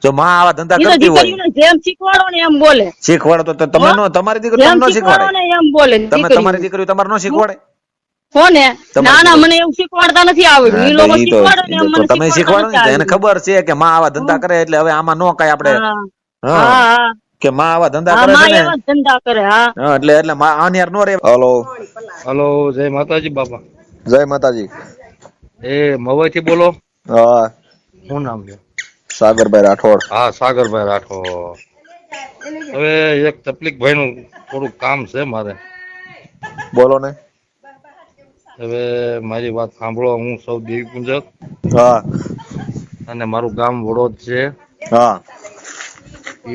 જો માં આવા ધંધા ઈ તો કરતી હોય દીકરીઓને જેમ શીખવાડો ને એમ બોલે. શીખવાડો તો તમે નો તમારી દીકરી જેમ તમને ન શીખવાડો શીખવાડે ને એમ બોલે તમે તમારી દીકરી તમારે ન શીખવાડે કોને? તમારી ના ના, દીકરી. મને એવું શીખવાડતા નથી આવડ્યું. ઈ લોકો શીખવાડે ને એમ મને તમે શીખવાડો શીખવાડતા ને નથી એને આવડ્યું. ખબર છે કે માં આવા ધંધા કરે એટલે હવે આમાં નો કાંઈ આપણે હા હા હા હા કે માં આવા ધંધા હા, કરે છે માં ને એવા જ ધંધા કરે. હા હા એટલે માં આની યાર નો રે. હલો હલો, જય માતાજી બાપા. જય માતાજી. એ મવાઈ થી બોલો? હા શું નામ છે? સાગરભાઈ રાઠોડ. હા, સાગરભાઈ રાઠોડ. હવે એક તકલીફ ભાઈ નું થોડું કામ છે મારે. બોલો ને. હવે મારી વાત સાંભળો. હું સૌ દેવીપુંજક હા અને મારું ગામ વડોદ છે. હા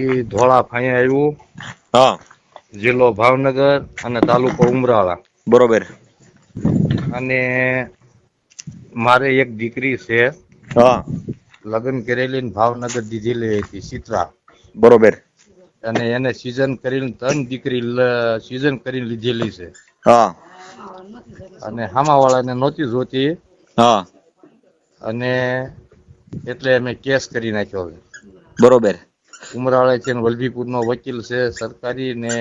ઈ ધોળા ફાઈ આવ્યું, હા જિલ્લો ભાવનગર અને તાલુકો ઉમરાળા. બરોબર. અને મારે એક દીકરી છે, હા લગ્ન કરેલી ભાવનગર દીધેલી હતી શીતળા. બરોબર. અને એને સિઝન કરીને 3 દીકરી સિઝન કરીને લીધેલી છે. હા અને હામા વાળાને નહોતી જોતી. હા અને એટલે અમે કેસ કરી નાખ્યો. બરોબર. ઉમરાળે છે ને વલભીપુર નો વકીલ છે સરકારી ને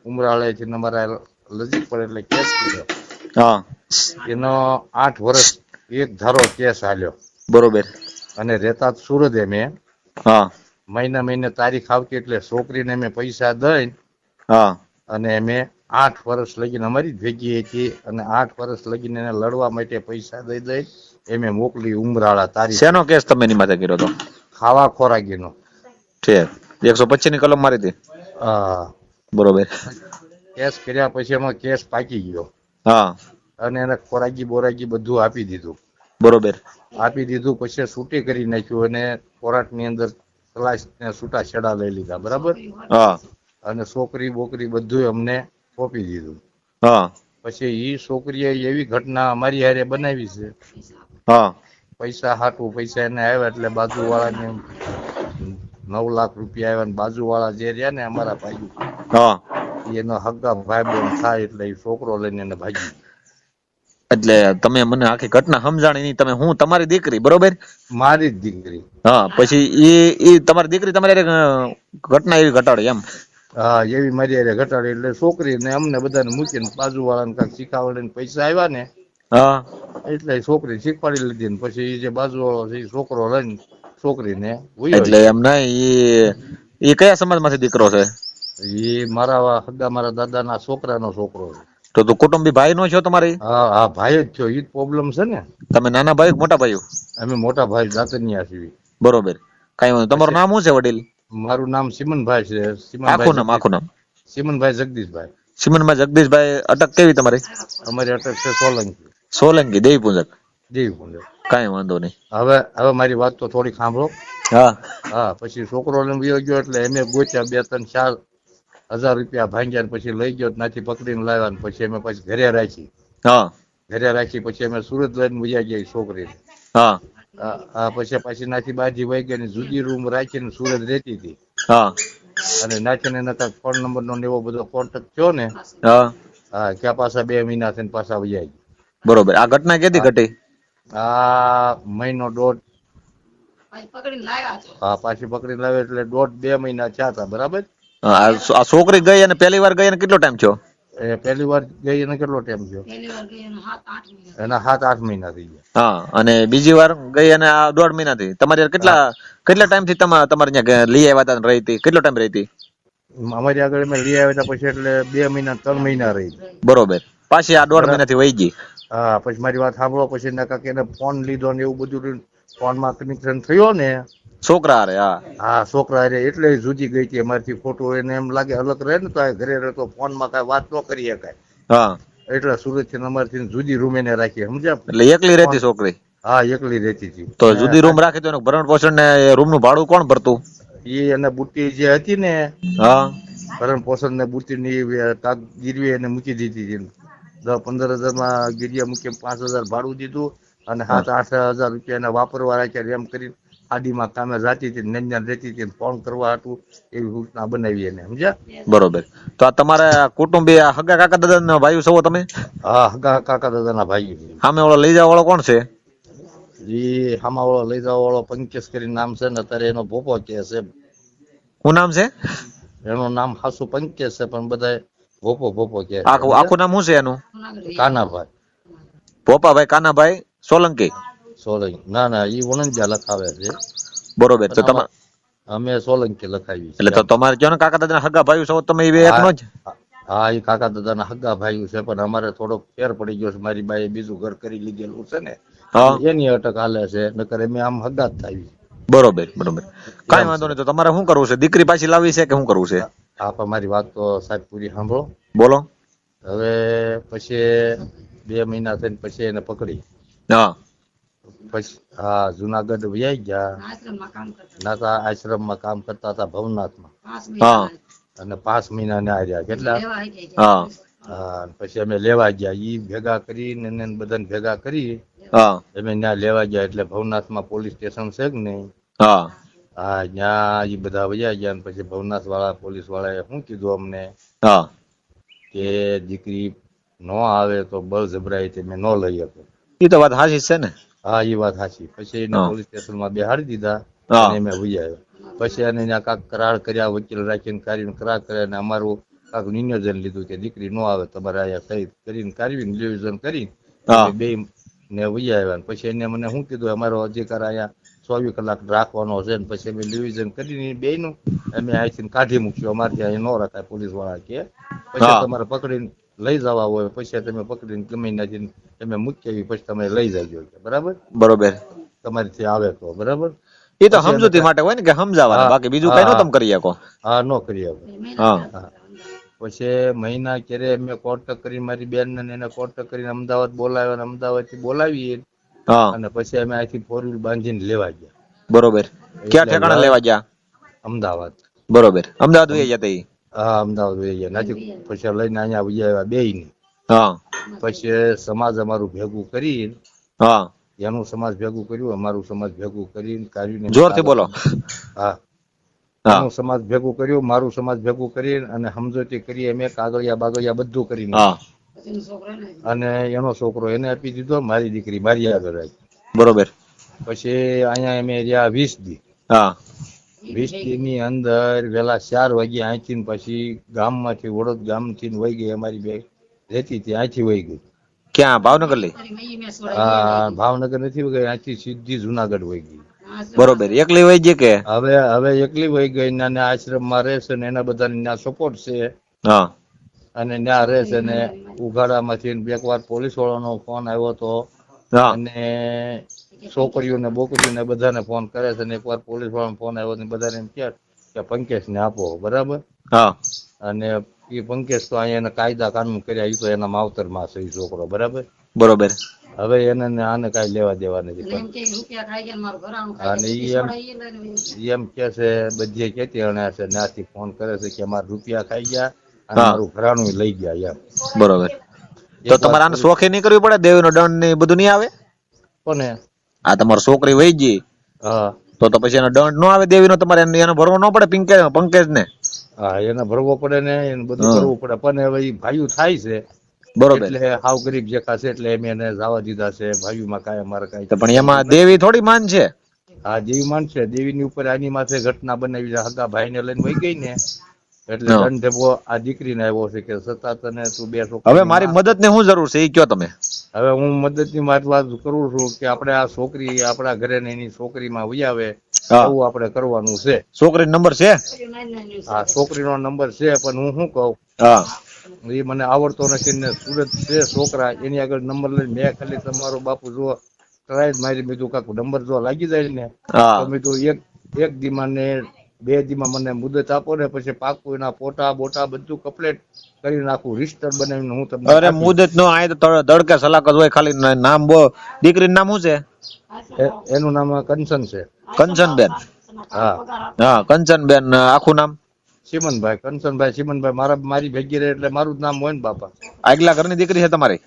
ઉમરાળે છે ને અમારા નજીક પડે એટલે કેસ કર્યો. હા એનો 8 વર્ષ એક ધારો કેસ હાલ્યો. બરોબર. અને રહેતા સુરત મેં. હા મહિને તારીખ આવતી એટલે છોકરીને મેં પૈસા દઈ હા અને અમે 8 વર્ષ લગીને અમારી ભેગી હતી અને 8 વર્ષ લગીને એને લડવા માટે પૈસા દઈ એમે મોકલી ઉમરાળા તારીખે. શેનો કેસ તમે એની માથે કર્યો તો? ખાવા ખોરાકીનો. છે 125 ની કલમ મારી હતી. હા. બરોબર. કેસ કર્યા પછી એમાં કેસ પાકી ગયો. હા અને એને ખોરાકી બોરાકી બધું આપી દીધું. બરોબર. આપી દીધું પછી છૂટી કરી નાખ્યું અને કોર્ટની અંદર ખલાસને છૂટા છેડા લઈ લીધા. બરાબર. હા અને છોકરી બોકરી બધું અમને સોંપી દીધું. હા પછી ઈ છોકરીએ એવી ઘટના અમારી હારે બનાવી છે. હા પૈસા હાટું પૈસા એને આવ્યા એટલે બાજુ વાળાને 9 લાખ રૂપિયા આવ્યા ને બાજુ વાળા જે રહ્યા ને અમારા ભાઈ હા એનો હગા ભાઈબંધ થાય એટલે એ છોકરો લઈને એને ભાગી ગયો. એટલે તમે મને આખી ઘટના સમજાણી નહીં. તમે હું તમારી દીકરી બરોબર? મારી જ દીકરી. હા પછી ઈ તમારી દીકરી તમારી ઘટના એવી ઘટાડી એમ? હા, એવી મારી હારે ઘટાડી એટલે છોકરીને અમને બધાને મૂકીને બાજુ વાળાને કાંઈક શીખાવડીને પૈસા આવ્યા ને હા એટલે છોકરી શીખવાડી લીધી ને પછી એ જે બાજુ વાળો છે એ છોકરો લઈને છોકરીને વયો એટલે ગયો. એમ નહીં ઈ કયા સમાજ માંથી દીકરો છે? એ મારા દાદાના છોકરાનો છોકરો છે. તો કુટુંબી ભાઈ નો છો તમારી? હા હા, ભાઈ જ છો. ઈ જ પ્રોબ્લેમ છે ને. તમે નાના ભાઈ મોટા ભાઈઓ? અમે મોટા ભાઈ દાતનિયા છીએ. બરોબર. કઈ વાંધો. તમારું પછી નામ શું છે વડીલ? મારું નામ સિમનભાઈ છે. આખું નામ આખું નામ? સિમનભાઈ જગદીશભાઈ. સિમનમાં જગદીશભાઈ. અટક કેવી તમારી? અમારી અટક છે સોલંકી. સોલંકી દેવી પૂજક. દેવીપુંજક. કઈ વાંધો નહીં. હવે મારી વાત તો થોડી સાંભળો. હા હા, પછી છોકરો લઈને વયો ગયો એટલે એને ગોત્યા 2-3-4 હજાર રૂપિયા ભાંગ્યા પછી લઈ ગયો ત્યાંથી પકડીને લાવ્યા ને પછી અમે પછી ઘરે રાખી. હા પછી અમે સુરત લઈને વયા ગયા છોકરીને. હા હા, પછી નાથી બાજી વહી ગઈ ને જુદી રૂમ રાખીને સુરત રહેતી હતી. હા અને નાથીને એના કાંઈક ફોન નંબર નો એવો બધો કોન્ટેક્ટ થયો ને. હા હા, ક્યાં પાછા 2 મહિના થઈને પાછા વયા ગયા. બરોબર. આ ઘટના કેદી ઘટી? આ મહિનો દોઢ. હા, પાછી પકડીને લાવે એટલે 1.5-2 મહિના થયા હતા. બરાબર. આ છોકરી ગઈ અને પહેલી વાર ગઈ અને કેટલો ટાઈમ થયો? એ પહેલી વાર ગઈ એને કેટલો ટાઈમ થયો? એના 7-8 મહિના થઈ ગયા. હા, અને બીજી વાર ગઈ અને આ 1.5 મહિના થી. તમારી કેટલા ટાઈમ થી તમારે ત્યાં લઈ આવ્યા હતા રહી હતી? કેટલો ટાઈમ રહી હતી? અમારી આગળ અમે લઈ આવ્યા હતા પછી એટલે 2 મહિના 3 મહિના રહી. બરોબર. પાછી આ 1.5 મહિના થી વહી ગઈ. હા, પછી મારી વાત સાંભળો. પછી એના કાંઈક એને ફોન લીધો ને એવું બધું ફોનમાં કનેક્શન થયો ને. છોકરા હારે? હા હા, છોકરા હારે એટલે જુદી ગઈ હતી અમારથી. ખોટું એને એમ લાગે અલગ રહે ને તો આ ઘરે રહે તો ફોનમાં કાંઈ વાત ન કરી શકાય. હા એટલે સુરત થી અમારથી જુદી રૂમ એને રાખી. સમજ્યા? એટલે એકલી રહેતી છોકરી? હા, એકલી રહેતી હતી. તો જુદી રૂમ રાખી તો ભરણ પોષણ ને રૂમ નું ભાડું કોણ ભરતું? એ અને બુટ્ટી જે હતી ને હા ભરણ પોષણ ને બુટ્ટી ની ગીરવી એને મૂકી દીધી હતી. 10-15 હજારમાં ગીરિયા મૂકી 5,000 ભાડું દીધું અને 7-8 હજાર રૂપિયા એને વાપરવા રાખ્યા. એમ કરી આડીમાં કામે જાતી હતી, નંજાન રહેતી હતી. ફોન કરવા હતું એવી સૂચના બનાવી એને. સમજ્યા? બરોબર. તો આ તમારા કુટુંબી હગા કાકા દાદા ભાઈ છો તમે? હા, હગા કાકા દાદાના ભાઈ. સામે ઓલો લઈ જવા વાળો કોણ છે? ઈ હામાવાળો લઈ જવા વાળો પંકજ કરીને નામ છે ને, અત્યારે એનો ભોપો કે છે. શું નામ છે? એનું નામ હાસુ પંકજ છે, પણ બધા ભોપો ભોપો કે છે. આખું નામ શું છે એનું? કાનાભાઈ ભોપાભાઈ કાનાભાઈ સોલંકી. સોલંકી. ના ના, ઈ વણંજા લખાવે છે. બરોબર. તો તમારે અમે સોલંકી લખાવી છે. એટલે તો તમારે કયો ને કાકા દાદા હગા ભાઈ છો તમે એ એકનો જ? હા, એ કાકા દાદાના હગા ભાઈઓ છે, પણ અમારે થોડોક ફેર પડી ગયો છે. મારી બાઈએ બીજું ઘર કરી લીધેલું છે ને, હા. એની અટક હાલે છે, નકર અમે આમ હગા જ થાય. બરોબર બરોબર. કાંઈ વાંધો નહીં. તો તમારે શું કરવું છે? દીકરી પાછી લાવવી છે કે શું કરવું છે? આપ અમારી વાત તો સાહેબ પૂરી સાંભળો. બોલો. હવે પછી 2 મહિના થઈને પછી એને પકડી. હા પછી હા, જુનાગઢ વહી ગયા. નાતા આશ્રમમાં કામ કરતા હતા ભવનાથમાં, હા અને 5 મહિના ને આવ્યા. કેટલા? હા હા. પછી અમે લેવા ગયા, ઈ ભેગા કરીને એને બધાને ભેગા કરી હા અમે ત્યાં લેવા ગયા. એટલે ભવનાથમાં પોલીસ સ્ટેશન છે કે નહીં? હા હા, ત્યાં ઈ બધા વયા ગયા. પછી ભવનાથ વાળા પોલીસ વાળાએ શું કીધું અમને હા કે દીકરી નો આવે તો બળજબરાઈ તમે ન લઈ શકો. એ તો વાત સાચી છે ને. હા, એ વાત સાચી. પછી એને હા. પોલીસ સ્ટેશનમાં બેહાડી દીધા હા. અને અમે વયા આવ્યા. પછી એને ત્યાં કાંક કરાર કર્યા, વકીલ રાખીને કરીને કરાર કર્યા, અને અમારું કાંક નિયોજન લીધું કે દીકરી નો આવે તમારે અહીંયા સહી કરીને કાઢવીને નિયોજન કરી હા. બે ને વયા આવ્યા. પછી એને મને શું કીધું, અમારો અધિકાર અહીંયા 24 કલાક રાખવાનો છે. ને પછી અમે નિયોજન કરીને બેયનું અમે અહીંથી કાઢી મૂક્યું. અમારે ત્યાં ન રખાય પોલીસ વાળા કે. પછી હા. તમારે પકડીને લઈ જવા હોય, પછી તમે પકડીને ગમે ત્યાંથી તમે મૂકી આવી, પછી તમે લઈ જાજો. બરાબર? બરોબર. તમારીથી આવે તો. બરાબર? એ તો સમજૂતી માટે હોય ને, કે સમજાવવાના, બાકી બીજું કઈ નો તમે કરી શકો. હા, નો કરી આવે. હા હા. પછી મહિના ક્યારે અમે કોન્ટેક્ટ કરી, મારી બેન ને એને કોન્ટેક્ટ કરીને અમદાવાદ બોલાવ્યા, અને અમદાવાદ થી બોલાવી હા અને પછી અમે અહીંથી 4 વ્હીલ બાંધીને લેવા ગયા. બરોબર. ક્યાં ઠેકાણે લેવા ગયા? અમદાવાદ. બરોબર. અમદાવાદ વહી જતા ઈ? હા, અમદાવાદ વહી ગયા. નથી પછી લઈને અહીંયા વહી આવ્યા બેયને. હા પછી સમાજ અમારું ભેગું કરી, હા એનું સમાજ ભેગું કર્યું, અમારું સમાજ ભેગું કરીને કાઢીને જોરથી બોલો. હા, હા એનું સમાજ ભેગું કર્યું, મારું સમાજ ભેગું કરીને અને સમજૂતી કરી. અમે કાગળિયા બાગળિયા બધું કરીને, હા અને એનો છોકરો એને આપી દીધો, મારી દીકરી મારી આગળ આવી. બરોબર. પછી અહીંયા અમે રહ્યા 20 દી. હા 20 દી ની અંદર વેલા 4 વાગે અહીંથી ને પછી ગામમાંથી વડોદ ગામથી વહી ગઈ. અમારી બે રહેતી હતી અહીંથી વહી ગઈ. ક્યાં? ભાવનગર લઈ? ભાવનગર નથી વહી ગઈ, અહીંથી સીધી જુનાગઢ વહી ગઈ. બરોબર. એકલી વહી ગઈ કે? હવે એકલી વહી ગઈ. ને આશ્રમમાં રહેશે ને એના બધાને ત્યાં સપોર્ટ છે, હા અને ત્યાં રહેશે. ને ઉઘાડામાંથી એકવાર પોલીસ વાળાનો ફોન આવ્યો હતો, હા અને છોકરીઓને બોકરીઓને બધાને ફોન કરે છે. ને એકવાર પોલીસ વાળાનો ફોન આવ્યો ને બધાને એમ કહે કે પંકેશ ને આપો. બરાબર? હા અને એ પંકેશ તો અહીંયા એને કાયદા કાનૂન કર્યા, એ તો એના માવતરમાં છે એ છોકરો. બરાબર? બરોબર. હવે એને ને આને કઈ લેવા દેવા નથી. અને એમ કે છે બધી કેતી અણે છે, ત્યાંથી ફોન કરે છે કે અમારા રૂપિયા ખાઈ ગયા અને હા. મારું ઘરાણું લઈ ગયા. એમ બરોબર. તો તમારે આને શોખે નહીં કરવી પડે? દેવીનો દંડ ને એ બધું નહીં આવે? કોને? આ તમારી છોકરી વહી ગઈ હા તો પછી એનો દંડ નો આવે દેવીનો? તમારે એનો ભરવો ન પડે પંકજ ને? હા, એને ભરવો પડે ને, એને બધું કરવું પડે. પણ હવે એ ભાઈઓ થાય છે, બરોબર. એટલે હાવ ગરીબ જેકા છે, એટલે એમ એને જવા દીધા છે. ભાઈઓમાં કાંઈ અમારે કાંઈ તો પણ એમાં દેવી થોડી માન છે. હા, દેવી માનશે. દેવીની ઉપર આની માથે ઘટના બનાવી છે. હગા ભાઈને લઈને વહી ગઈ ને, એટલે હા. દંડ દેવો આ દીકરીને આવ્યો છે કે સતા તને તું 2 હવે છોકરી. મારી મદદ ની શું જરૂર છે એ કયો તમે? હવે હું મદદની વાત કરું છું કે આપણે આ છોકરી આપણા ઘરે ને એની છોકરીમાં વહી આવે હા. એવું આપણે કરવાનું છે. છોકરી નંબર છે? આ છોકરીનો નંબર છે, પણ હું શું કહું, હા એ મને આવડતો નથી. ને સુરત છે છોકરા, એની આગળ નંબર લઈને મેં ખાલી તમારો બાપુ જો ટ્રાય મારી બીજું કાંક નંબર જો લાગી જાય ને હા તો બીજું એક દીમાં ને 2 દીમાં મને મુદત આપો ને, પછી પાકું એના ફોટા બોટા બધું કમ્પ્લીટ કરી નાખું, રજીસ્ટર બનાવીને હું તમને અરે મુદત નો આય તો દડકે સલાક જ હોય. ખાલી નામ દીકરીનું નામ શું છે? એનું નામ કંચન છે. કંચનબેન? હા હા કંચનબેન. આખું નામ? ચીમનભાઈ. કંચનભાઈ ચીમનભાઈ. મારી ભેગી રહે એટલે મારું જ નામ હોય ને બાપા. આગલા ઘરની દીકરી છે તમારી?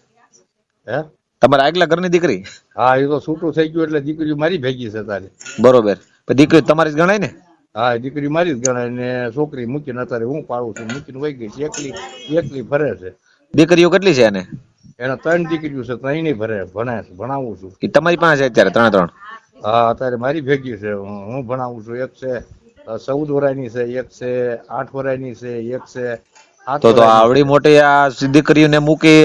હે? તમારે આગલા ઘરની દીકરી? હા, એ તો છૂટું થઈ ગયું એટલે દીકરી મારી ભેગી છે તારે. બરોબર. દીકરી તમારી જ ગણાય ને? હા, દીકરી મારી જ ગણાય. ને છોકરી મૂકીને અત્યારે હું પાડું છું, મૂકીને વહી ગઈ છે. એકલી ફરે છે. દીકરીઓ કેટલી છે એને? એના 3 દીકરીઓ છે, 3 ભણાવું છું. એ તમારી પાસે છે અત્યારે 3 હા, અત્યારે મારી ભેગી છે, હું ભણાવું છું. એક છે 14 વર્ષની છે, એક છે 8 વર્ષની છે, એક છે 7 તો વર્ષની આવડી છે. મોટી આ દીકરીઓને મૂકી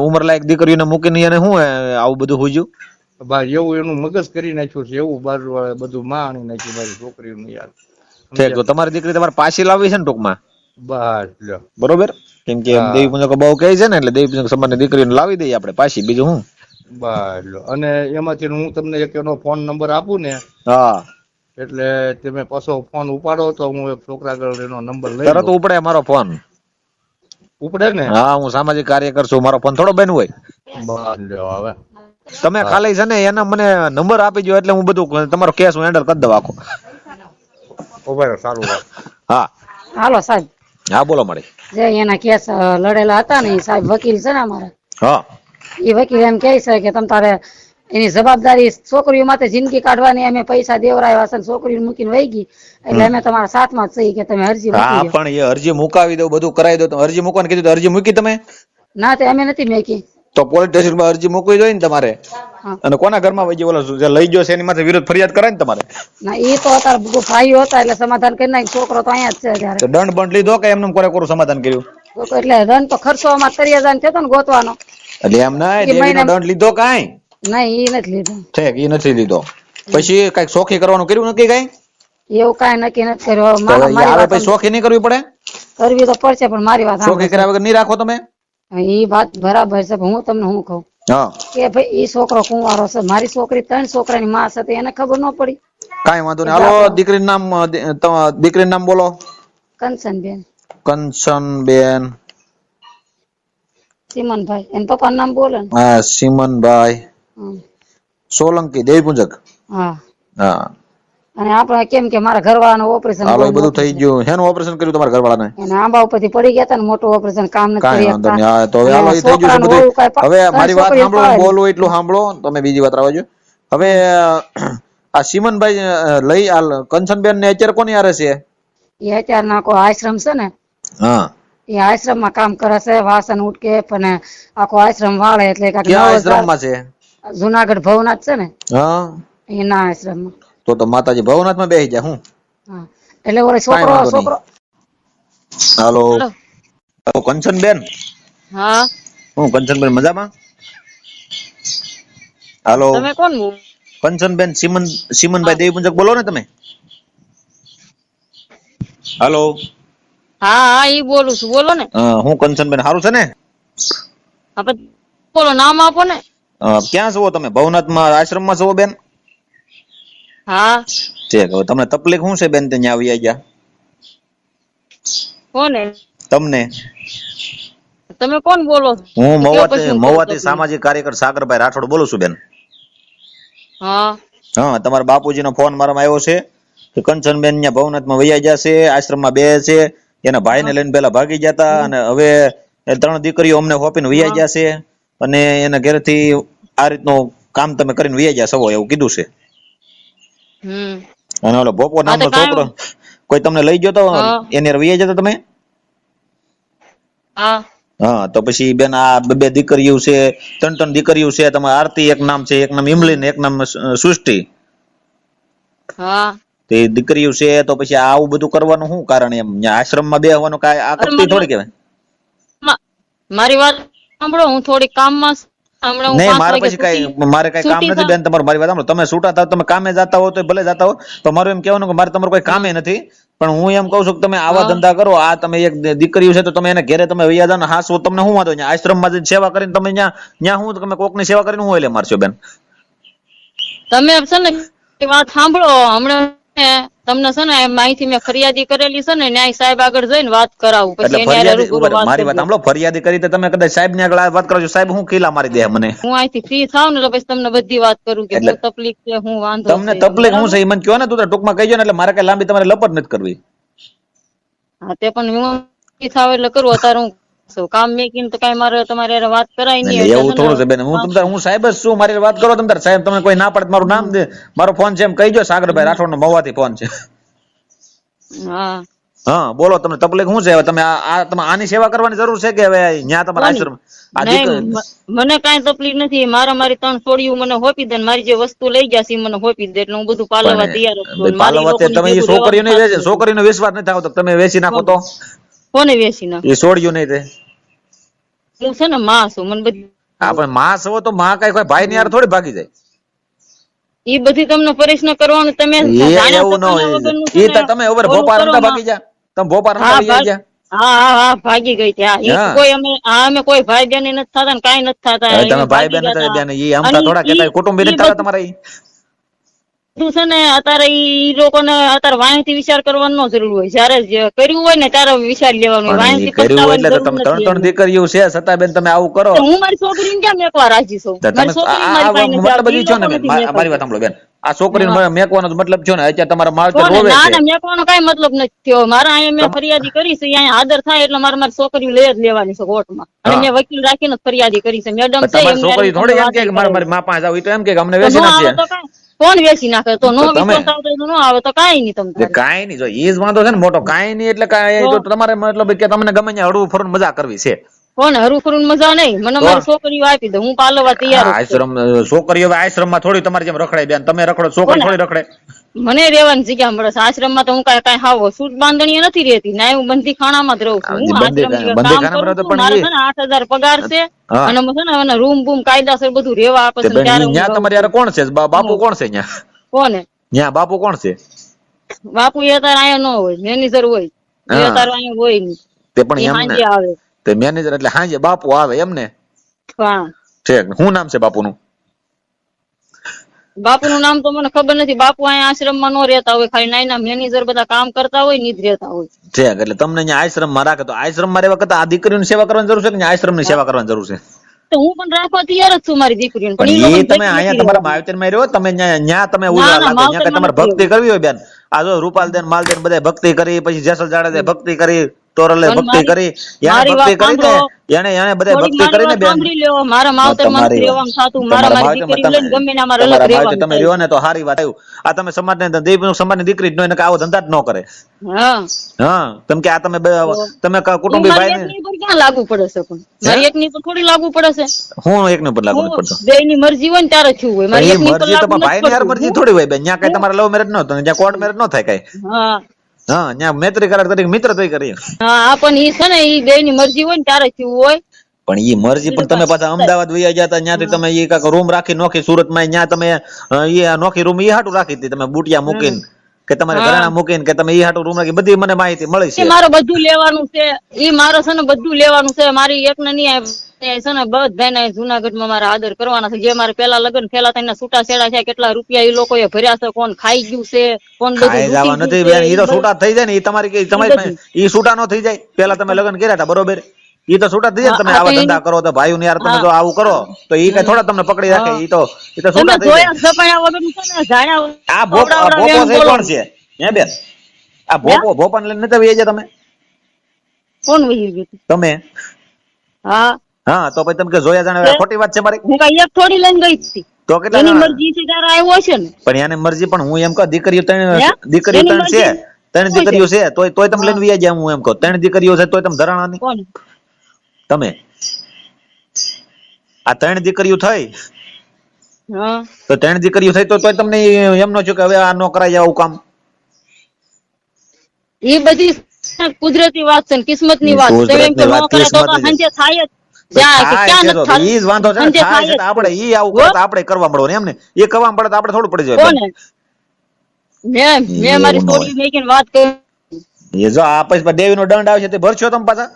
ઉંમરલાયક દીકરીઓને મૂકીને એને શું આવું બધું હુજ્યું? ભાઈ એવું એનું મગજ કરી નાખ્યું છે, એવું બાજુ બધું માણી નાખ્યું મારી છોકરીનું યાર. ઠીક, તો તમારી દીકરી તમારે પાછી લાવવી છે ને ટૂંકમાં, બસ લ્યો. બરોબર? કેમ કે હા. દેવી પૂજક બહુ કહે છે ને, એટલે દેવી પૂજક સંબંધની દીકરીઓને લાવી દઈએ આપણે પાછી, બીજું શું? બસ લ્યો. અને એમાંથી હું તમને એક એનો ફોન નંબર આપું ને, હા, એટલે તમે પાછો ફોન ઉપાડો તો હું એક છોકરા આગળ એનો નંબર લઈ તરત લઉં. ઉપડે મારો ફોન. ઉપડે ને? હા, હું સામાજિક કાર્યકર છું, મારો ફોન થોડો બેન હોય. બસ લ્યો હવે. તમે હા. ખાલી છે ને એના મને નંબર આપી દો, એટલે હું બધું તમારો કેસ હું હેન્ડલ કરી દઉં આખો. ઉભા રહો, સારું રહે. હા હાલો સાહેબ, હા, બોલો મારી. જે એના કેસ લડેલા હતા ને, એ સાહેબ વકીલ છે ને અમારા, હા, એ વકીલ એમ કહે છે કે તમ તારે એની જવાબદારી છોકરીઓ માટે જિંદગી કાઢવાની, અમે પૈસા દેવરાવ્યા છે, છોકરીઓ મૂકીને વહી ગઈ, એટલે અમે તમારા સાથમાં જ છીએ કે તમે અરજી મૂકી હા, દો. પણ એ અરજી મુકાવી દો, બધું કરાવી દો. તો અરજી મૂકવાનું કીધું તો અરજી મૂકી તમે? ના, તે અમે નથી મેકી. તો પોલીસ સ્ટેશનમાં અરજી મૂકવી જોઈએ ને તમારે. હા. અને કોના ઘરમાં વહી ગયો ઓલો જે લઈ ગયો છે એની માથે વિરોધ ફરિયાદ કરાય ને તમારે. ના, એ તો અત્યારે ભાઈઓ હતા એટલે સમાધાન કરી નાખ્યું, છોકરો તો અહીંયા જ છે ત્યારે. તો દંડ બંડ લીધો કે એમને કોરે સમાધાન કર્યું? એટલે રન તો ખર્ચો અમારે 30,000 થયો ને ગોતવાનો. એટલે એમ ના એ દેવીનો મહિને- દંડ લીધો કાંઈ? નહીં, એ નથી લીધો. ઠીક, એ નથી લીધો. પછી કઈક સોખી કરવાનું કર્યું નથી કઈ? એવું કાંઈ નક્કી નથી કર્યું. તો મારી આવે વાત પછી સોખી નહીં કરવી પડે? કરવી તો પડશે, પણ મારી વાત સોખી કર્યા વગર નહીં રાખો તમે? એ વાત બરાબર છે, પણ હું તમને શું કહું હા, કે ભાઈ એ છોકરો કુંવારો છે, મારી છોકરી 3 છોકરાની માં છે, તો એને ખબર ન પડી. કાંઈ વાંધો નહીં. હાલો, દીકરીનું નામ દીકરીનું નામ બોલો. કંચનબેન કંચનબેન. ચીમનભાઈ, એના પપ્પાનું નામ બોલે ને. હા, સિમનભાઈ હમ. સોલંકી, દેવીપૂજક. હા, હા, અને આપણે કેમ કે મારા ઘરવાળાનું ઓપરેશન હાલો, એ બધું થઈ ગયું. હેનું ઓપરેશન કર્યું તમારા ઘરવાળાને? એને આંબા ઉપરથી પડી ગયા હતા ને, મોટું ઓપરેશન, કામ નથી કાંઈ કરી વાંધો શકતા. નહીં. હા, તો હવે હાલો, એ થઈ ગયું છે બધું. હવે મારી વાત સાંભળો, બોલું એટલું સાંભળો, તમે બીજી વાત રાવજો. હવે આ સિમનભાઈ લઈ કંચનબેન ને અત્યારે કોની હારે છે? એ અત્યારના કોઈ આશ્રમ છે ને, હા, એ આશ્રમમાં કામ કરે છે, વાસણ ઉટકે, પણ આખો આશ્રમ વાળે, એટલે કાંઈક ક્યાં 9,000 આશ્રમમાં છે? જુનાગઢ ભવનાથ છે ને, હા, એના આશ્રમમાં. તો માતાજી ભવનાથમાં બેસી જાય હું. હા, એટલે ઓલો કાંઈ વાંધો છોકરો. હાલો, હાલો, કંચનબેન. હા, હું કંચનબેન મજામાં? હાલો, તમે કોણ બોલો? કંચનબેન સિમનભાઈ દેવીપૂજક બોલો ને તમે? હાલો, હા હા, ઈ બોલું છું, બોલો ને. હું કંચનબેન, સારું છે ને? આપણે બોલો, નામ આપો ને. ક્યાં છો તમે? ભવનાથમાં આશ્રમમાં છો બેન? હા. ઠીક, હવે તમને તકલીફ શું છે બેન? ત્યાં આવી ગયા કોને? તમને? તમે કોણ બોલો? હું મહુવાથી સામાજિક કાર્યકર સાગરભાઈ રાઠોડ બોલું છું બેન. હા. હા, તમારા બાપુજીનો ફોન મારામાં આવ્યો છે કે કંચનબેન ત્યાં ભવનાથમાં વૈયા જશે, આશ્રમમાં બે છે, એના ભાઈને લઈને પેલા ભાગી જતા, અને હવે 3 દીકરીઓ અમને હોપીને વૈયા જશે, અને એના ઘરેથી આ રીતનું કામ તમે કરીને વૈયા જશો એવું કીધું છે. અને ઓલો ભોપો નામનો છોકરો કોઈ તમને લઈ ગયો તો એને વૈયા જતા તમે? હા, તો પછી બેન આ 2 દીકરીઓ છે, 3 દીકરીઓ છે. તમારે આરતી એક નામ છે, એક નામ ઇમલી ને એક નામ સૃષ્ટિ. હા. તે દીકરીઓ છે, તો પછી આવું બધું કરવાનું શું કારણ? એમ આશ્રમમાં બેહવાનું કાંઈ આ કરતી થોડી કહેવાય. મારી વાત સાંભળો, હું થોડી કામમાં નહીં, મારે કઈ કામ નથી બેન. તમારું મારી વાત સાંભળો. તમે છૂટા થાવ, તમે કામે જતા હો તો ભલે જતા હો, તો મારું એમ કહેવાનું કે મારે તમારું કોઈ કામે નથી. પણ હું એમ કઉ છું કે તમે આવા ધંધા કરો. આ તમે એક દીકરીઓ છે, તો તમે એને ઘરે તમે વૈયા જાવ ને, હા, શું તમને શું વાંધો? આશ્રમમાં જઈને સેવા કરીને તમે ત્યાં હું તમે કોકની સેવા કરીને હું એટલે મારશો બેન? તમે છે ને વાત સાંભળો, હમણાં તમને છે ને માહિતી મેં ફરિયાદી કરેલી છે ને, ન્યાય સાહેબ આગળ જઈને વાત કરાવું. એટલે ફરિયાદી, મારી વાત સાંભળો, ફરિયાદી કરી તો તમે કદાચ સાહેબ ને આગળ વાત કરો છો, સાહેબ હું કિલ્લા મારી દે મને. હું અહીંથી ફ્રી થાવ ને, તો પછી તમને બધી વાત કરું કે હું તકલીફ છે, હું વાંધો છે. તમને તકલીફ હું છે એ મને કહો ને, તું તો ટૂંકમાં કહીજો ને, એટલે મારે કઈ લાંબી તમારે લપટ નથી કરવી. હા, તે પણ હું ફ્રી થાવ એટલે કરું. અત્યારે હું કામ મેકીને તો કઈ મારે તમારે વાત કરાય નહીં. એવું થોડું છે બેન. હું સાહેબ જ છું, મારી વાત કરો તમે. સાહેબ તમે કોઈ ના પડે મારું નામ દે, મારો ફોન છે એમ કહીજો, સાગરભાઈ રાઠોડ નો મહુવાથી ફોન છે. હા, હા બોલો, તમને તકલીફ શું છે? હવે તમે તમે આની સેવા કરવાની જરૂર છે કે હવે ન્યા તમારા આશ્રમ નહીં, મને કાંઈ તકલીફ નથી. મારી 3 છોડીઓ મને હોપી દે ને મારી જે વસ્તુ લઈ ગયા છે ઈ મને હોપી દે એટલે હું બધું પાલવવા તૈયાર જ છું. મારી પાલવતે લોકોને તમે એ ભેગું રહેવાનું છોકરીઓને થતું નથી. છોકરીનો વિશ્વાસ નથી આવતો, તમે વેચી નાખો તો કોને વેચી નાખ? એ છોડ્યું નહીં તે. હું છે ને માં છું, મને બધી આપણે માં છો તો માં કઈ કોઈ ભાઈ ની યાર થોડી ભાગી જાય. ઈ બધી તમને પ્રશ્ન કરવાનું તમે એ જાણ્યા એવું ન સપના હોય. વગરનું છે એ ને, તો તમે over ઓલું ભોપાલ કરો નતા માં. ભાગી ગયા? તમે ભોપાલ નતા હા લઈ ગયા? હા ભાગી ગઈ ત્યાં. ઈ હા. કોઈ અમે કોઈ ભાઈ બેન નથી થતા ને કાંઈ નથી થતા. હવે તમે અમે ભાઈ ભાગી બેન ગયા હતા તા. બેન, ઈ અને અમથા થોડા કહેતા કુટુંબી નથી થતા તમારા ઈ? બધું છે ને અત્યારે ઈ લોકોને અત્યારે વાંહેથી વિચાર કરવાનો ન જરૂર હોય. જ્યારે જે કર્યું હોય ને ત્યારે વિચાર લેવાનો હોય. પણ ઈ વાંહેથી કર્યું પસ્તાવાની એટલે તો જરૂર તમે નથી 3 એમને. દીકરીઓ છે છતાં બેન તમે આવું કરો. હું મારી છોકરીને કેમ એકવાર રાજી છું? તો તમે મારી છોકરી મારી પાસે નથી મતલબ આવતી, જ ઈ છો ને લોકો બેન, નથી મારી વાત મેકવતા. સાંભળો બેન, આ છોકરીને હા. મેકવાનો જ મતલબ છો ને અત્યારે તમારા માવતર કોને? રોવે ના છે. ના, મેકવાનો કાંઈ મતલબ નથી થયો. મારા અહીંયા મેં ફરિયાદી કરી છે. અહીંયા આદર થાય એટલે મારી છોકરી લઈ જ લેવાની છે કોર્ટમાં. અને હા. મેં વકીલ રાખીને જ ફરિયાદી કરી છે. મેડમ પણ છે તમારી એમને છોકરી તમને થોડી એમ વાત કે મારે કરાવી. મારી મા પાસે આવું, ઈ તો એમ કે અમને તો વેચી નો નાખશે. આવે તો કાંઈ કોણ વેચી નાખે? તો નો તો તમે વિશ્વાસ આવતો હોય તો નો આવે તો કાંઈ નહીં તમ તારે. કાંઈ નહીં, જો ઈ જ વાંધો છે ને મોટો, કાંઈ નહીં એટલે કાંઈ તો તો તમારે મતલબ કે તમને ગમે ત્યાં હળવું ફરવું મજા કરવી છે. કોને હરું ફરું મજા નહીં? મને તો? મારી છોકરીઓ આપી દે, હું પાલવા તૈયાર જ છું. આશ્રમ છોકરીઓ હવે આશ્રમમાં થોડી તમારી જેમ રખડે બેન, તમે રખડો છોકરી કોને? થોડી રખડે. મને રહેવાની જગ્યા મળે છે. આશ્રમમાં તો હું કાંઈ હાવ સૂટ બાંધણીએ નથી રહેતી. ના હું બંધી ખાણામાં જ રહું છું. હું આશ્રમની કામ કરું છું. મારે છે ને 8,000 પગાર છે. હા. અને મને છે ને રૂમ બૂમ કાયદાસર બધું રહેવા આપે તે છે ને બેન ત્યારે ઈ હું ન્યા રહું તમારે યાર છું. કોણ છે? બાપુ કોણ છે ન્યા? કોને? ન્યા બાપુ કોણ છે? બાપુ એ અત્યારે અહીંયા ન હોય, મેનેજર હોય. એ હા. અત્યારે અહીંયા હોય નહીં. તે પણ એ એમને સાંજે આવે. તે મેનેજર એટલે હાંજે બાપુ આવે એમને? હા. ઠીક, શું નામ છે બાપુનું? બાપુનું નામ તો મને ખબર નથી. બાપુ અહીંયા આશ્રમમાં ન રહેતા હોય, ખાલી નાના મેનેજર બધા કામ કરતા હોય ની જ રહેતા હોય. ઠીક, એટલે તમને અહીંયા આશ્રમમાં રાખે તો આશ્રમમાં રહેવા કરતા આ દીકરીની સેવા કરવાની જરૂર છે કે આશ્રમની સેવા કરવાની જરૂર છે? તો હું પણ રાખવા તૈયાર જ છું મારી દીકરીને. પણ પણ ઈ એ લોકોને તમે ભેગી અહીંયા નથી તમારા રહેવાનું. માવતરમાં રહ્યો, તમે ન્યા તમે ના, ઉજવા ના, લાગો, ન્યા કઈ માવતરમાં તમારે નથી ભક્તિ કરવી હોય બેન, આ જો રૂપાલદેન માલદેન બધા ભક્તિ કરી, પછી જેસલ જાડેજાએ ભક્તિ કરી, તોરલે પણ ભક્તિ કરી, એને મારી ભક્તિ વાત કરીને સાંભળો. એને બધા થોડીક ભક્તિ મારી કરીને વાત બેન. સાંભળી લ્યો. મારા માવતરમાં નથી રહેવાનું થતું. મારી દીકરી લઈને ગમે ને અમારે અલગ તમારા માવતર રહેવાનું તમે થાય રહ્યો છે. ને તો સારી વાત આવ્યું. આ તમે સમાજની દીકરી જ ન હોય ને આવો ધંધા જ ન કરે. હા. હા, કેમ કે આ તમે તમે ઈ કુટુંબી મારી ભાઈ ને એકની પર ક્યાં લાગુ પડે છે? પણ મારી એકની પર થોડી લાગુ પડે છે. હું એકને પર લાગુ નથી હું પડતો. બેયની મરજી હોય ને ત્યારે થયું હોય. મારી એ એકની પર મરજી લાગુ તમારા નથી ભાઈ ની યાર પડતું. મરજી થોડી હોય બેન, ત્યાં કઈ તમારે લવ મેરેજ ન થાય, ત્યાં કોર્ટ મેરેજ ન થાય કઈ. હા. હા, ત્યાં મૈત્રી કરાર તરીકે મિત્ર તરીકે કરીએ. હા, પણ ઈ છે ને ઈ બેયની મરજી હોય ને ત્યારે થયું હોય. પણ ઈ મરજી પણ તમે પાછા અમદાવાદ વયા ગયા હતા, ત્યાંથી તમે ઈ કાંઈક રૂમ રાખી નોખી સુરતમાં, ત્યાં તમે ઈ નોખી રૂમ ઈ હાટું રાખી હતી તમે બુટિયા મૂકીને કે તમારે હા. ઘરેણા મૂકીને કે તમે ઈ હાટું રૂમ રાખી, બધી મને માહિતી મળી ઈ છે. મારે બધું લેવાનું છે. ઈ મારે છે ને બધું લેવાનું છે. મારી એકને નહીં છે ને બધાને જુનાગઢમાં મારા આદર કરવાના છે. જે મારે પેલા લગ્ન પેલા તેના છૂટા છેડા છે, કેટલા રૂપિયા ઈ લોકોએ ભર્યા છે, કોણ ખાઈ ગયું છે, કોણ બધું ખાઈ લૂંટી જવા ગયું નથી છે, બેન, ઈ તો ઈ છૂટા થઈ જાય ને, ઈ તમારી બધું. ઈ છૂટા નો થઈ જાય. પેલા તમે લગ્ન કર્યા હતા બરોબર, ઈ તો છૂટા થઈ જાય ને. તમે હા, આવા તો ધંધા કરો તો ભાઈઓ ને યાર તમે હા. જો આવું કરો તો ઈ કઈ થોડા તમને પકડી રાખે, ઈ તો તમે છૂટા થઈ જાય. જોયા સપાયા વગરનું છે ને જાણ્યા આ ભોપો એમ છે બોલો. કોણ છે હે બેન? આ ભોપાને લઈને નતા વહી ગયા તમે? કોણ વહી ગયું હતું? તમે હા. હા, તો પછી તમે કે જોયા જાણે ખોટી વાત છે મારી. હું કઈ એક થોડી લઈને ગઈ હતી. તો કેટલા એની જણા? મરજી છે ત્યારે આવ્યો છે ને. પણ એની મરજી, પણ હું એમ કહું દીકરીઓ હે? દીકરીઓ એની ત્રણ છે, મરજી. 3 દીકરીઓ છે, તોય તમે લઈને વહી ગયા. હું એમ કહું 3 દીકરીઓ છે તોય તમે ધરાણા નહીં કોણ? તમે. આ 3 દીકરીઓ થઈ હા. તો 3 દીકરીઓ થઈ તો તોય તમને એમ ન થયું કે હવે આ નો કરાય આવું કામ? એ બધી કુદરતી વાત છે, કિસ્મત ની વાત છે. તમે એમ કે કુદરતની નો વાત, કરે તો કિસ્મત જ. સાંજે થાય જ. થાય ક્યાં છે નથી તો થતું? ઈ જ વાંધો છે ને, સાંજે થાય છે તો જ. આપણે ઈ આવું કરે તો આપણે કરવા મળો ને, એમ ને એ કરવા પડે તો આપણે થોડું પડી જાય. કોને? મેં મારી એવું ન છોડી મેકીને વાત કરી. એ જો આ પછી દેવીનો દંડ આવશે તે ભરશો તમે પાછા?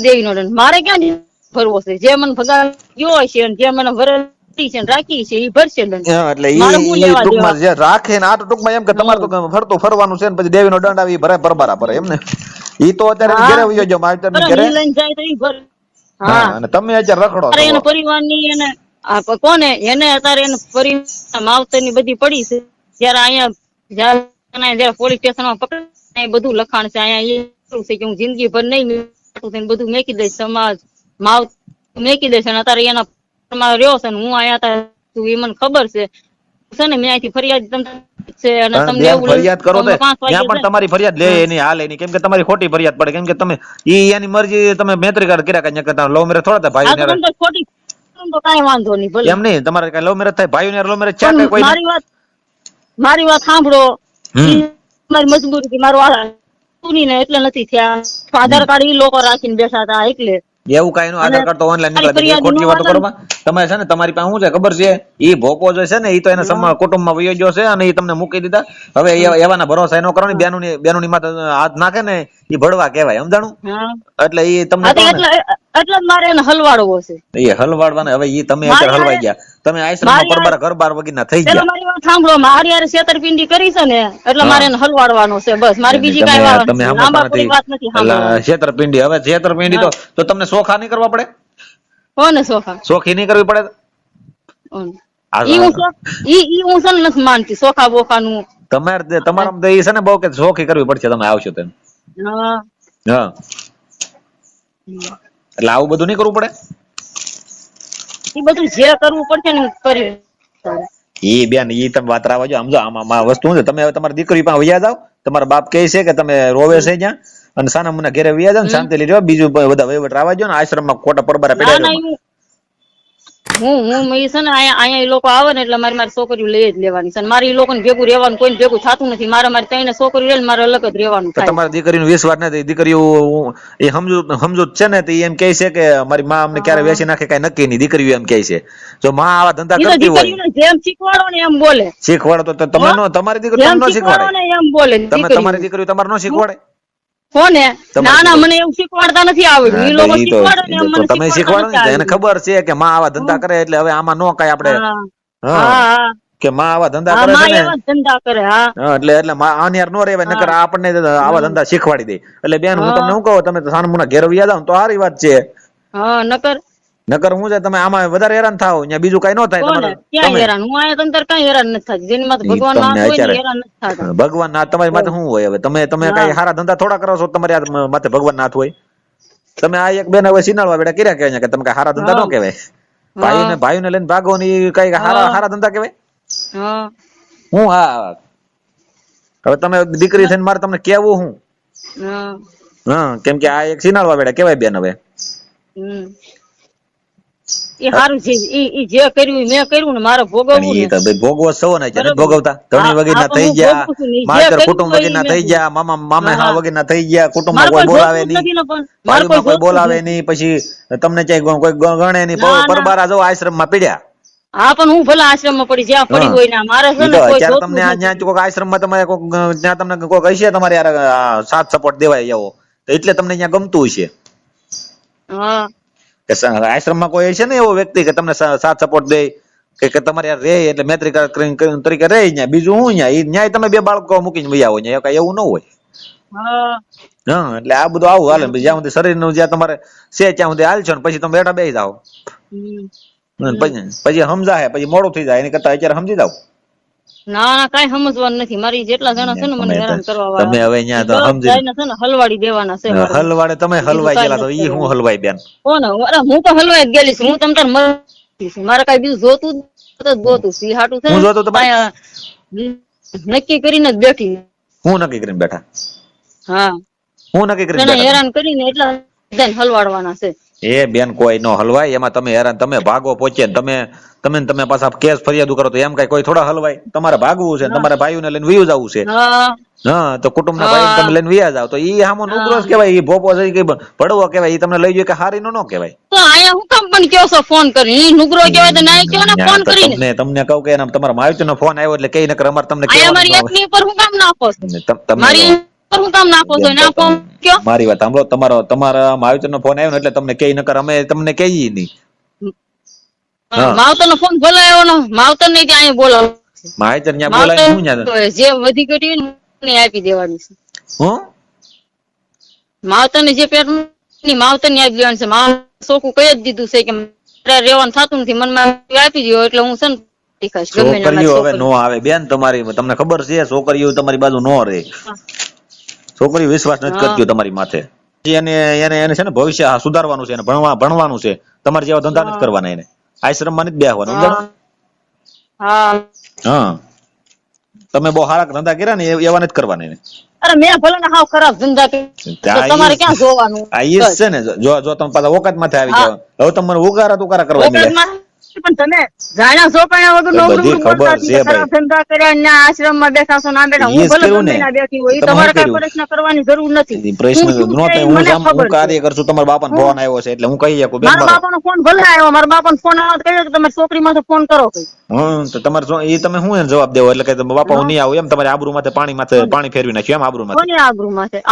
દેવીનો દંડ મારે ક્યાં ભરવો છે? જે મને ભગાર ગયો છે અને જે મને વરતી છે ને રાખી છે એ ભરશે દંડ. હા, એટલે મારે શું ઈ લેવા ટૂંકમાં દેવા? જે રાખે ને આ તો ટૂંકમાં એમ કે તમારે તો ફરતું ફરવાનું છે ને પછી દેવીનો દંડ આવી ભરે પરબારા ભરે એમ ને. ઈ તો અત્યારે હા. ઘરે વયો ગયો માવતર ની બરાબર, ઘરે. ઈ લઈને જાય તો ઈ ભર. હા, હા. અને તમે અત્યારે રખડો અરે એના છો. પરિવારની એને કોને એને અત્યારે એને પરિવાર માવતર ની બધી પડી છે. જયારે અહીંયા પોલીસ સ્ટેશનમાં પકડે એ બધું લખાણ છે. અહીંયા એવું છે કે હું જિંદગી ભર નહીં બધું મેકી દઈશ, સમાજ માવ મેકી દઈશ. અને અત્યારે એના રહ્યો છે ને હું અહીંયા એ મને ખબર છે. છે ને મેં અહીંથી ફરિયાદ છે અને હા, તમને બેન, એવું ફરિયાદ કરો તમે 5 વાગે ત્યાં પણ તમારી ફરિયાદ લે એની હાલ એની, કેમ કે તમારી ખોટી ફરિયાદ પડે, કેમ કે તમે એની મરજી તમે મૈત્રી કર્યા કઈ લવ મેરેજ થોડા થાય આ તો ભાઈ તમને ખોટી તો કાંઈ વાંધો નહીં ભલે એમ નહીં, તમારે કઈ લવ મેરેજ થાય ભાઈ લવ મેરેજ છે કઈ પણ કોઈ મારી વાત સાંભળો હમ. ઈ મારી મજબૂરી હતી મારું ને એટલે નથી થયા આધાર કાર્ડ ઈ લોકો રાખીને બેઠા હતા એટલે એવું કઈ નું આધાર કાર્ડ તો ઓનલાઈન મારી નીકળે ફરિયાદ ખોટી નો વાતો વાંધો કરવા તમે છે ને તમારી પાસે શું છે ખબર છે ઈ ભોપો જે છે ને ઈ તો એના કુટુંબમાં વયો ગયો છે અને ઈ તમને મૂકી દીધા હવે એવાના ભરોસા એનો કરો ને બેનુની માથે હાથ નાખે ને ઈ ભડવા કહેવાય સમજાણું હા એટલે ઈ તમને હા તો કહું ને એટલે જ મારે એને હલવાડવો છે એ હલવાડવાના હવે ઈ તમે અત્યારે મારી હલવાઈ ગયા તમે આશ્રમમાં પરબારા ઘર બાર વગીના થઈ પેલા ગયા મારી વાત સાંભળો મારી યાર છેતરપિંડી કરી છે ને એટલે મારે એને હલવાડવાનો છે બસ મારી બીજી તમે કાંઈ તમે લાંબા સમજતા પૂરી નથી વાત નથી એટલે સાંભળવાની છેતરપિંડી હવે છેતરપિંડી તો તમને સોખા નહીં કરવા પડે કોને સોખા સોખી નહીં કરવી પડે ઈ હું હું છે ને નથી માનતી સોખા બોખાનું તમારા તો ઈ છે ને બહુ કે સોખી કરવી પડશે તમે આવશો તેમ હા હા એટલે આવું બધું નહીં કરવું પડે ઈ બધું જે કરવું પડશે ને હું કરી ઈ બેન ઈ તમે વાત રાવા જો સમજો આમાં વસ્તુ શું છે તમે હવે તમારી દીકરી પાસે વયા જાવ તમારા બાપ કહે છે કે તમે રોવે છે જ્યાં અને સાના મુના ઘેરે વયા જાવ ને શાંતિ લઈ રહ્યો બીજું બધા વહીવટ રાવા જો ને આશ્રમમાં ખોટા પરબારા ના પેડા ના હું ઈ છે ને અહીંયા ઈ લોકો આવે ને એટલે મારી છોકરીઓ લઈ જ લેવાની છે અને મારે ઈ લોકોને ભેગું રહેવાનું કોઈને ભેગું થતું નથી મારી ત્રણ છોકરીઓ લે મારે અલગ જ રહેવાનું તો થાય તમારી દીકરીનો વિશ્વાસ નથી દીકરીઓ એ સમજુ જ છે ને તો ઈ એમ કહે છે કે મારી માં અમને ક્યારે વેચી નાખે કઈ નક્કી નહીં દીકરીઓ એમ કહે છે જો માં આવા ધંધા ઈ તો કરતી હોય દીકરીઓને જેમ શીખવાડો ને એમ બોલે શીખવાડો તો તમે નો તમારી દીકરી જેમ તમને ન શીખવાડો શીખવાડે ને એમ બોલે તમે તમારી દીકરી તમારે ન શીખવાડે કોને ના ના દીકરી. મને એવું શીખવાડતા નથી આવડ્યું ઈ લોકો ઈ તો શીખવાડે ને એમ મને તમે શીખવાડો ને તો એને ખબર છે કે માં આવા ધંધા કરે એટલે હવે આમાં નો કાંઈ આપણે હા હા કે માં આવા ધંધા હા કરે માં છે ને એવા જ ધંધા કરે હા એટલે આની યાર નો રેવાય નકર આપણને આવા ધંધા શીખવાડી દે એટલે બેન હું તમને શું કહું તમે તો સાનમુના ઘેર વ્યા જાવ ને તો સારી વાત છે હા નકર હું છે તમે આમાં વધારે હેરાન થાવ અહીંયા બીજું કઈ ન થાય કોને તમારે ક્યાં હેરાન હું આયા તંતર કઈ હેરાન નથી થતી જેની માથે ભગવાન તમને માં હોય ને અત્યારે હેરાન નથી થતા ભગવાન નાથ તમારી માથે શું હોય હવે તમે કઈ સારા ધંધા થોડા કરો છો તમારી આ માથે ભગવાન નાથ હોય તમે આ એક બેન હવે સિનાળવા બેડા કર્યા કહેવાય કે તમે કઈ સારા ધંધા ન કહેવાય ભાઈને લઈને ભાગો ને ઈ કઈ સારા ધંધા કહેવાય હા હું હા હવે તમે દીકરી થઈને મારે તમને કેવું હું હા હા કેમ કે આ એક સિનાળવા બેડા કેવાય બેન હવે હમ એ સારું છે ઈ જે કર્યું ઈ મેં કર્યું ને મારે પણ ભોગવવું ઈ ને તો ભાઈ ભોગવો સૌ ને છે બરાબર. ભોગવતા ધણી હા, વગરના હા, થઈ હું ગયા ભોગવું છું ને. ઈ જે માતર કર્યું કુટુંબ હોય ઈ વગરના મેં થઈ ગયા મામે હા. હા વગરના થઈ ગયા કુટુંબમાં મારે કોઈ કોઈ બોલાવે જોતું જ નહીં નથી ને પણ મારે કોઈ ભાઈઓમાં કોઈ જોતું જ બોલાવે નથી. નહીં પછી તમને ક્યાંય કોઈ ગણે નહીં ના, ના. પરબારા જો આશ્રમમાં પીડ્યા હા પણ હું ભલે આશ્રમમાં પડી જ્યાં પડી હોય ને મારે છે ઈ ને તો કોઈ અત્યારે જોતું તમને જ આ નથી. ત્યાં કોઈક આશ્રમમાં તમે કોઈક ત્યાં તમને કોઈક હશે તમારે યાર સાથ સપોર્ટ દેવાય એવો તો એટલે તમને ત્યાં ગમતું હશે હા કે આશ્રમમાં કોઈ હશે ને એવો વ્યક્તિ કે તમને સાથ સપોર્ટ દે કે તમારે યાર રે એટલે મૈત્રી તરીકે રે ત્યાં બીજું હું ત્યાં ઈ ન્યાય તમે બે બાળકો મૂકીને વહી આવો ત્યાં કઈ એવું ન હોય હા હા એટલે આ બધું આવું હાલે પછી જ્યાં સુધી શરીરનું જ્યાં તમારે છે ત્યાં સુધી હાલશો ને પછી તમે બેઠા બેસી જાઓ હમ. પછી સમજાય પછી મોડું થઈ જાય એની કરતા અત્યારે સમજી જાવ ના ના કઈ સમજવાનું નથી મારી જેટલા જણા છે ને મને હેરાન કરવા તમે હવે અહીંયા તો સમજી છે ને હલવાડી દેવાના છે મારે. હલવાડે તમે બીજું હલવાઈ કાંઈ ગયેલા તો નથી ઈ હું કરવાનું. હલવાઈ બેન કોને અરે હું તો હલવાઈ જ ગયેલી છું હું તમ તાર મરતી છું મારે કઈ બીજું જોતું જ ગોતું છે ઈ હાટું છે હું જોતું તમારે? કાંઈ નક્કી કરીને જ બેઠી હું નક્કી કરીને બેઠા હા હું નક્કી કરીને તને બેઠા હેરાન કરીને એટલા બધાને હલવાડવાના છે એ બેન કોઈ નો હલવાય એમાં તમે હેરાન તમે ભાગો પહોંચે તમે પાછા કેસ ફરિયાદ કરો તો એમ કઈ કોઈ થોડા હલવાય તમારે ભાગવું છે તમારા ભાઈઓને લઈને વયું જવું છે હા હા તો કુટુંબના ભાઈને તમે લઈને વયા જાવ તો ઈ હામો નુગ્રો જ કહેવાય ઈ ભોપો છે કે ભડવો કહેવાય ઈ તમને લઈ જાય કે હારી નો કહેવાય તો આયા હું કામ પણ કયો છો ફોન કરી ઈ નુગરો કહેવાય તો ના કયો ને ફોન તો કરીને તમને કહું કે એના તમારા માવતરનો ફોન આવ્યો એટલે કઈ નકર અમારે તમને આયા કહેવાનું મારી ન હોય. એકની પર હું કામ નાખો છો તમને મારી પર હું કામ નાખો છો ના ફોન કયો મારી વાત સાંભળો તમારા માવતરનો ફોન આવ્યો ને એટલે તમને કઈ નકર અમે તમને કહીએ નહીં હા. માવતર નો ફોન બોલાયો ને માવતર ને ત્યાં બોલાવો માવતર ન્યા બોલાય હું ન્યા માવતર જે વધી ઘટી ને એને આપી દેવાની છે હું માવતર ને જે પેટ ની માવતર ની આપી દેવાની છે છોકરું કહી જ દીધું છે કે મારે રહેવાનું થતું નથી મનમાં આપી દો એટલે હું છે ને શીખાશ ગમે એના છોકરીઓ હવે છોકરી. નો આવે બેન તમારી તમને ખબર છે છોકરીઓ તમારી બાજુ નો રહે છોકરીઓ વિશ્વાસ નથી હા. કરતી તમારી માથે એને એને એને છે ને ભવિષ્ય સુધારવાનું છે એને ભણવાનું છે તમારે જેવા ધંધા નથી કરવાના એને આશ્રમમાં નથી બેહવાનું સમજાણું? હા હા તમે બહુ સારા ધંધા કર્યા ને એવા નથી કરવાના એને. અરે મેં ભલે ને હાવ ખરાબ ધંધા કર્યા તો આ તમારે ઈ ક્યાં જોવાનું આ ઈ જ બસ. છે ને, જો તમે પાછા ઓકાત માથે આવી હા. જાવ, હવે તમે મને ઉગારા કરવા મળ્યા. ઓકાતમાં પણ તમે જાણ્યા જોપાણ્યા વગર તો નવરું બધી બોલતા ખબર હતી છે કે ખરાબ ધંધા કર્યા ને આશ્રમમાં બેઠા છો ના બેઠા. હું ઈ જ ભલે કર્યું ગમે ને. ના બેઠી હોય, ઈ તમે શું તમારે કઈ કર્યું? પ્રશ્ન કરવાની જરૂર નથી. ઈ પ્રશ્ન હું શું નો છે થાય, ઈ મને હું ખબર છે. કાર્ય કરશું, તમારા બાપાનો હું ફોન આવ્યો છે એટલે હું કહી શકું બેન મારા મારો. બાપાનો ફોન ભલે આવ્યો, મારા બાપાનો ફોન આવ્યો તો કહ્યું કે તમે છોકરી માંથી ફોન કરો કઈ. તો તમારે એ તમે શું એને જવાબ દેવો, એટલે કે બાપા હું હા. નહીં આવું એમ, તમારે આબરૂ માથે પાણી ફેરવી નાખ્યું એમ, આબરૂ માંથી કોની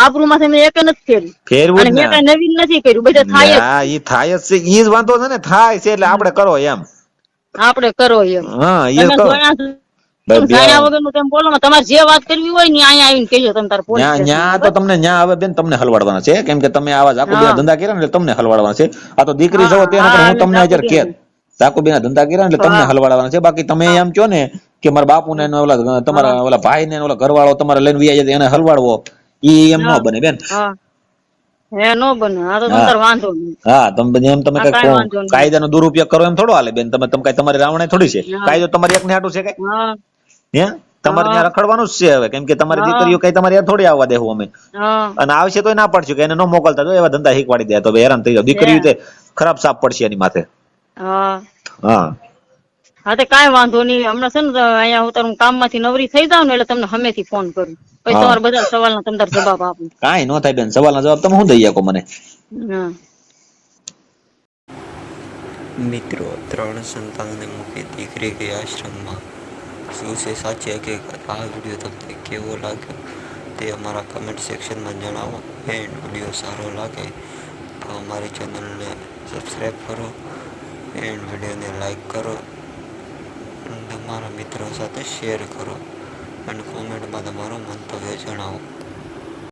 આબરૂમાં છે મેં એક નથી ફેર્યું. ફેરવું અને જ મેં ને. કઈ નવીન નથી કર્યું, બધે થાય જ હા છે. ઈ થાય જ છે, ઈ જ વાંધો છે ને, થાય છે એટલે આપણે કરો એમ. આપણે કરો એમ. હા એ તમે કહો જોયા ભાઈ જાણ્યા વગરનું તેમ બોલો ને. તમારે જે વાત કરવી હોય ને અહીંયા આવીને કહેજો તમે તાર પોલીસ ન્યા સ્ટેશનમાં. તો બસ. તમને ન્યા હવે બેન તમને હલવાડવાના છે, કેમ કે તમે આવા જાકુબીના હા ધંધા કર્યા ને એટલે તમને હલવાડવાના છે. આ તો દીકરી હા સૌ તે નકર હા હું અમે તમને જાગો અત્યારે બેન. કેત જાકુબીના ધંધા કર્યા ને એટલે તમને હા હલવાડવાના છે. બાકી તમે હા એમ કહો ને કે મારા બાપુ ને ઓલા હા તમારા ઓલા ભાઈ ને ઓલા ઘરવાળો તમારે લઈને વી જાય એને હલવાડવો, ઈ એમ હા ન બને બેન. હા હે નો બને. હા તો હા તમતાર વાંધો નહીં. હા તમે એમ તમે હા કઈ કાંઈ વાંધો નહીં. કાયદાનો દુરુપયોગ કરો એમ થોડો હાલે બેન. તમે કઈ તમારી રાવણે થોડી છે, હા કાયદો તમારી એકને હાટું છે કઈ હા હે? તમારે હા ત્યાં રખડવાનું જ છે હવે, કેમ કે તમારી હા દીકરીઓ કઈ તમારે ત્યાં થોડી આવવા દેવું અમે. હા અને આવશે તો ના પડશે કે એને ન મોકલતા, જો એવા ધંધા શીખવાડી દે તો હેરાન થઈ જાવ. હે દીકરીઓ તે ખરાબ સાપ પડશે એની માથે. હા હા હા તે કાંઈ વાંધો નહીં. હમણાં છે ને અહીંયા હું કામમાંથી નવરી થઈ જાવ ને એટલે તમને હમેથી ફોન કરું. પછી હા તમારા બધા સવાલના તમતાર જવાબ આપું. કાંઈ નો થાય બેન, સવાલના જવાબ તમે શું દઈ શકો મને? હા મિત્રો, 3 સંતાનને મૂકી દીકરી ગઈ આશ્રમમાં. શું છે સાચી હકીકત? આ વિડીયો તમને કેવો લાગ્યો તે અમારા કમેન્ટ સેક્શનમાં જણાવો. એન્ડ વિડીયો સારો લાગે તો અમારી ચેનલને સબસ્ક્રાઈબ કરો એન્ડ વિડીયોને લાઈક કરો અને તમારા મિત્રો સાથે શેર કરો અને કોમેન્ટમાં તમારું મંતવ્ય જણાવો.